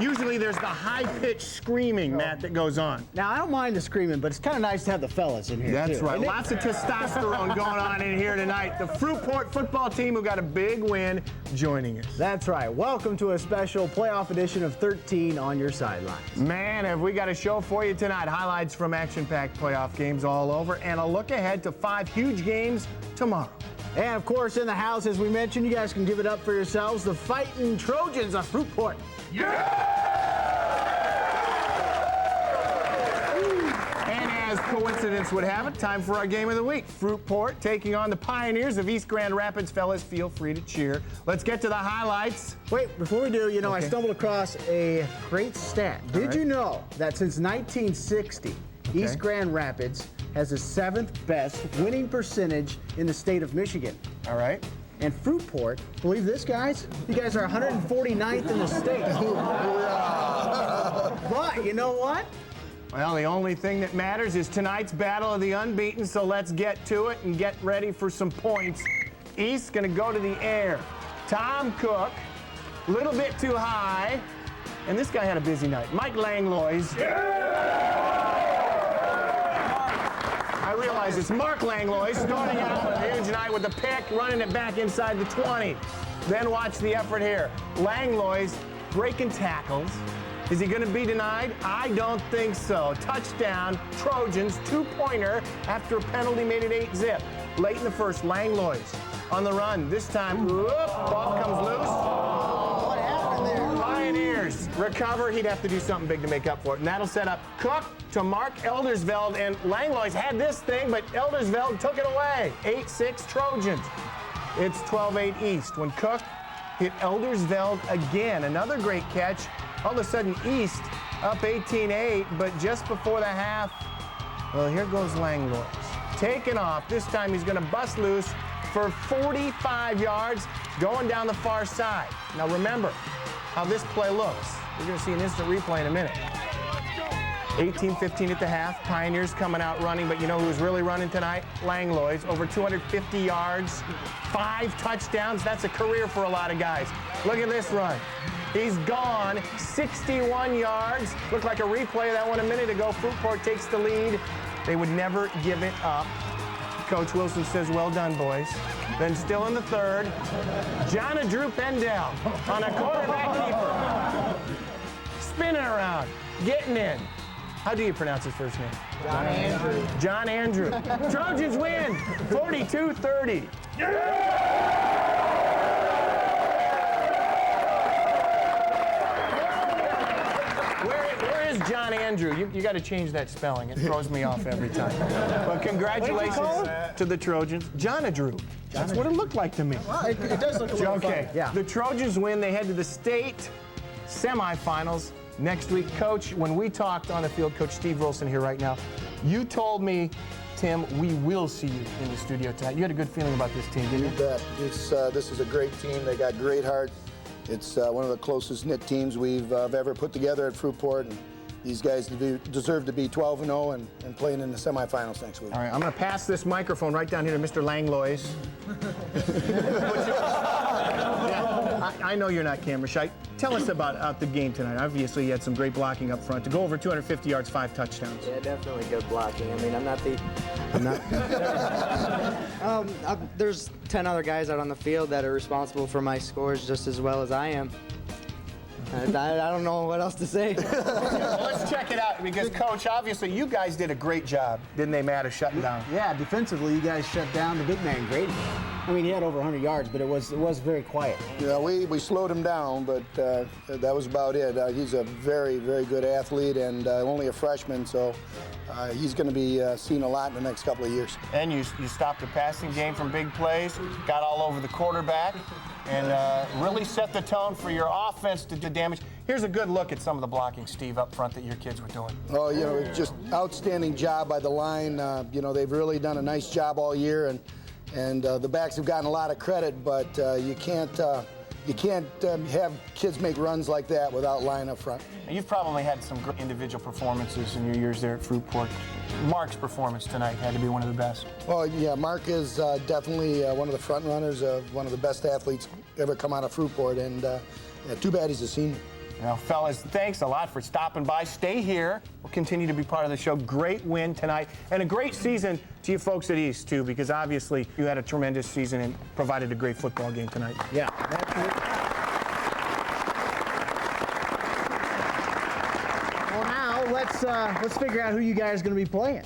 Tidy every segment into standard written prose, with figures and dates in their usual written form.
Usually there's the high-pitched screaming, Matt, that goes on. Now, I don't mind the screaming, but it's kind of nice to have the fellas in here, That's too. right. Lots of testosterone going on in here tonight. The Fruitort football team who got a big win joining us. That's right. Welcome to a special playoff edition of 13 On Your Sidelines. Man, have we got a show for you tonight. Highlights from action-packed playoff games all over, and a look ahead to 5 huge games tomorrow. And, of course, in the house, as we mentioned, you guys can give it up for yourselves, the Fighting Trojans of Fruitort. Yeah! And as coincidence would have it, time for our game of the week. Fruitort taking on the Pioneers of East Grand Rapids. Fellas, feel free to cheer. Let's get to the highlights. Wait, before we do, I stumbled across a great stat. Did you know that since 1960, East Grand Rapids has the 7th best winning percentage in the state of Michigan? All right. And Fruitort, believe this, guys? You guys are 149th in the state. But you know what? Well, the only thing that matters is tonight's battle of the unbeaten, so let's get to it and get ready for some points. East's going to go to the air. Tom Cook, a little bit too high, and this guy had a busy night. Mike Langlois. I realize it's Mark Langlois starting out with a huge night with the pick, running it back inside the 20. Then watch the effort here. Langlois breaking tackles. Is he going to be denied? I don't think so. Touchdown, Trojans, 2-pointer after a penalty made it 8-zip. Late in the first, Langlois on the run. This time, ball comes loose. What happened there? Pioneers recover. He'd have to do something big to make up for it. And that'll set up Cook to Mark Eldersveld. And Langlois had this thing, but Eldersveld took it away. 8-6 Trojans. It's 12-8 East. When Cook hit Eldersveld again, another great catch. All of a sudden, East up 18-8, but just before the half, well, here goes Langlois. Taking off. This time he's going to bust loose for 45 yards, going down the far side. Now remember how this play looks. We're going to see an instant replay in a minute. 18-15 at the half. Pioneers coming out running, but you know who's really running tonight? Langlois. Over 250 yards, 5 touchdowns. That's a career for a lot of guys. Look at this run. He's gone 61 yards. Looked like a replay of that one a minute ago. Fruitort takes the lead. They would never give it up. Coach Wilson says, well done, boys. Then still in the third, John Drew Pendell on a quarterback keeper. Spinning around, getting in. How do you pronounce his first name? John Andrew. John Andrew. Trojans win 42-30. Where is John Andrew? You got to change that spelling. It throws me off every time. But congratulations to the Trojans. John Andrew. That's what it looked like to me. Well, it does look a little Okay. fun. Yeah. The Trojans win. They head to the state semifinals next week. Coach, when we talked on the field, Coach Steve Wilson here right now, you told me, Tim, we will see you in the studio tonight. You had a good feeling about this team, didn't you? You bet. This is a great team. They got great heart. It's one of the closest knit teams we've ever put together at Fruitort. And these guys deserve to be 12-0 and playing in the semifinals next week. All right, I'm going to pass this microphone right down here to Mr. Langlois. I know you're not camera shy. Tell us about the game tonight. Obviously, you had some great blocking up front. To go over 250 yards, 5 touchdowns. Yeah, definitely good blocking. I mean, there's 10 other guys out on the field that are responsible for my scores just as well as I am. I don't know what else to say. Well, let's check it out because, Coach, obviously you guys did a great job, didn't they, Matt, of shutting down? Yeah, defensively, you guys shut down the big man Grady. I mean, he had over 100 yards, but it was very quiet. Yeah, we slowed him down, but that was about it. He's a very, very good athlete and only a freshman, so he's going to be seen a lot in the next couple of years. And you stopped the passing game from big plays, got all over the quarterback, and really set the tone for your offense to do damage. Here's a good look at some of the blocking, Steve, up front that your kids were doing. Oh, you know, just outstanding job by the line. You know, they've really done a nice job all year, and the backs have gotten a lot of credit, but you can't have kids make runs like that without line up front. You've probably had some great individual performances in your years there at Fruitort. Mark's performance tonight had to be one of the best. Well, yeah, Mark is definitely one of the front runners, one of the best athletes ever come out of Fruitort, and yeah, too bad he's a senior. Now, fellas, thanks a lot for stopping by. Stay here. We'll continue to be part of the show. Great win tonight, and a great season to you folks at East, too, because obviously you had a tremendous season and provided a great football game tonight. Yeah, that's it. Well, now let's figure out who you guys are going to be playing.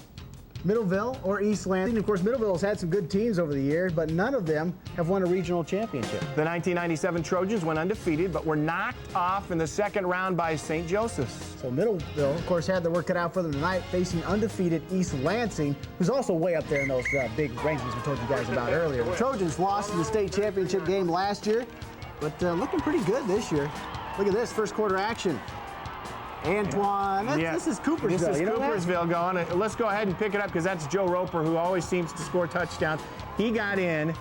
Middleville or East Lansing. Of course, Middleville's had some good teams over the years, but none of them have won a regional championship. The 1997 Trojans went undefeated, but were knocked off in the second round by St. Joseph's. So Middleville, of course, had their work cut out for them tonight, facing undefeated East Lansing, who's also way up there in those big rankings we told you guys about earlier. The Trojans lost in the state championship game last year, but looking pretty good this year. Look at this, first quarter action. Antoine, this is Coopersville. This is you know Coopersville going. Let's go ahead and pick it up because that's Joe Roper, who always seems to score touchdowns. He got in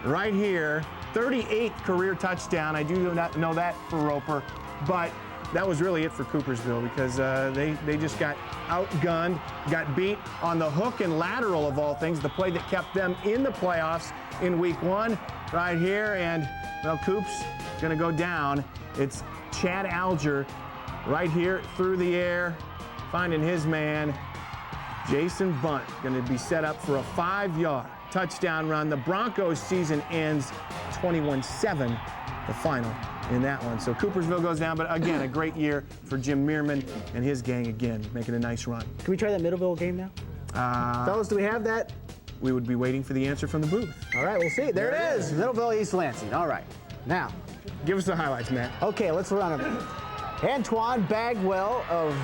right here, 38th career touchdown. I do not know that for Roper, but that was really it for Coopersville because they just got outgunned, got beat on the hook and lateral of all things, the play that kept them in the playoffs in week 1 right here. And, well, Coops going to go down. It's Chad Alger right here through the air, finding his man, Jason Bunt, going to be set up for a 5-yard touchdown run. The Broncos season ends 21-7, the final in that one. So Coopersville goes down, but again, a great year for Jim Meerman and his gang again, making a nice run. Can we try that Middleville game now? Fellas, do we have that? We would be waiting for the answer from the booth. All right, we'll see. There it is, Middleville, East Lansing. All right, now. Give us the highlights, Matt. Okay, let's run them. Antoine Bagwell of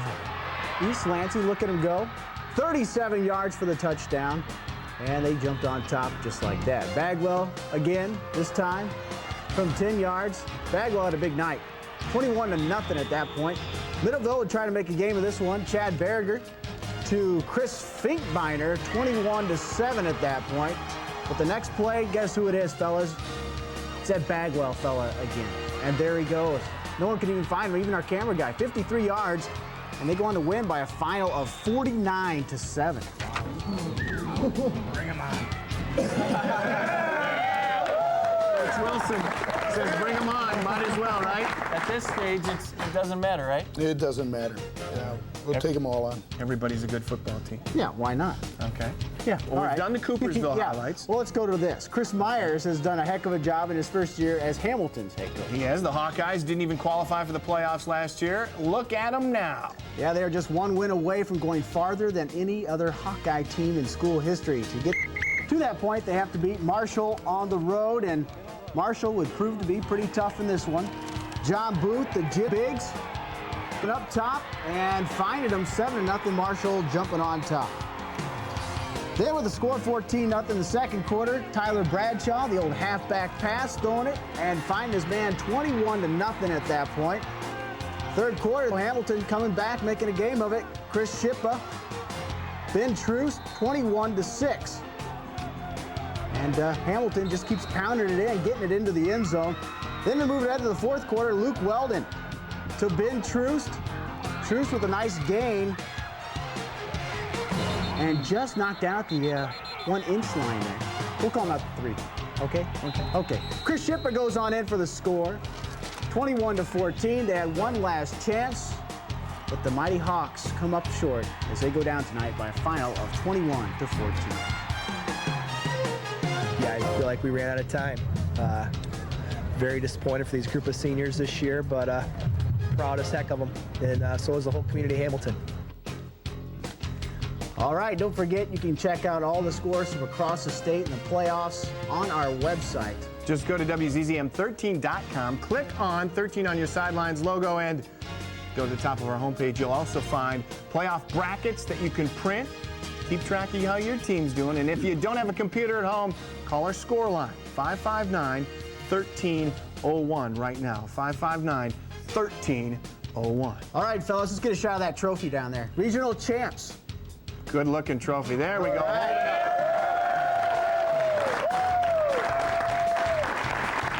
East Lansing, look at him go. 37 yards for the touchdown, and they jumped on top just like that. Bagwell, again, this time, from 10 yards. Bagwell had a big night. 21-0 at that point. Middleville would try to make a game of this one. Chad Berger to Chris Finkbeiner, 21-7 at that point. But the next play, guess who it is, fellas? It's that Bagwell fella again. And there he goes. No one can even find him, even our camera guy. 53 yards, and they go on to win by a final of 49-7. Bring him on. Coach Wilson says bring him on, might as well, right? At this stage, it doesn't matter, right? It doesn't matter. We'll take them all on. Everybody's a good football team. Yeah, why not? Okay. Yeah, Well, all we've right. done the Coopersville highlights. Well, let's go to this. Chris Myers has done a heck of a job in his first year as Hamilton's head coach. He has. The Hawkeyes didn't even qualify for the playoffs last year. Look at them now. Yeah, they are just one win away from going farther than any other Hawkeye team in school history. To get to that point, they have to beat Marshall on the road, and Marshall would prove to be pretty tough in this one. John Booth, the Jim Biggs, up top and finding them 7-0. Marshall jumping on top. Then with the score 14-0 in the second quarter, Tyler Bradshaw, the old halfback pass, throwing it and finding his man 21-0 at that point. Third quarter, Hamilton coming back, making a game of it. Chris Shippa, Ben Truce, 21-6. And Hamilton just keeps pounding it in, getting it into the end zone. Then to move ahead to the fourth quarter, Luke Weldon to Ben Truce. Truce with a nice gain. And just knocked out the 1-inch line there. We'll call him out the 3. Okay? Okay. Chris Shipper goes on in for the score. 21-14. They had one last chance, but the Mighty Hawks come up short as they go down tonight by a final of 21-14. Yeah, I feel like we ran out of time. very disappointed for these group of seniors this year, but proud as heck of them, and so is the whole community of Hamilton. All right, don't forget you can check out all the scores from across the state and the playoffs on our website. Just go to WZZM13.com, click on 13 on your sidelines logo, and go to the top of our homepage. You'll also find playoff brackets that you can print. Keep track of how your team's doing. And if you don't have a computer at home, call our score line, 559-1301 right now, 559-1301. All right, fellas, let's get a shot of that trophy down there. Regional champs. Good looking trophy. There we go.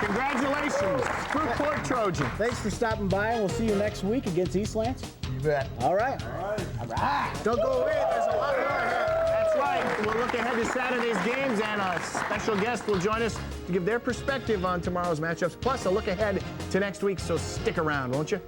Congratulations, Fruitort Trojan. Thanks for stopping by, and we'll see you next week against Eastlands. You bet. All right. All right. Don't go away. There's a lot more here. That's right. We'll look ahead to Saturday's games, and a special guest will join us to give their perspective on tomorrow's matchups, plus a look ahead to next week, so stick around, won't you?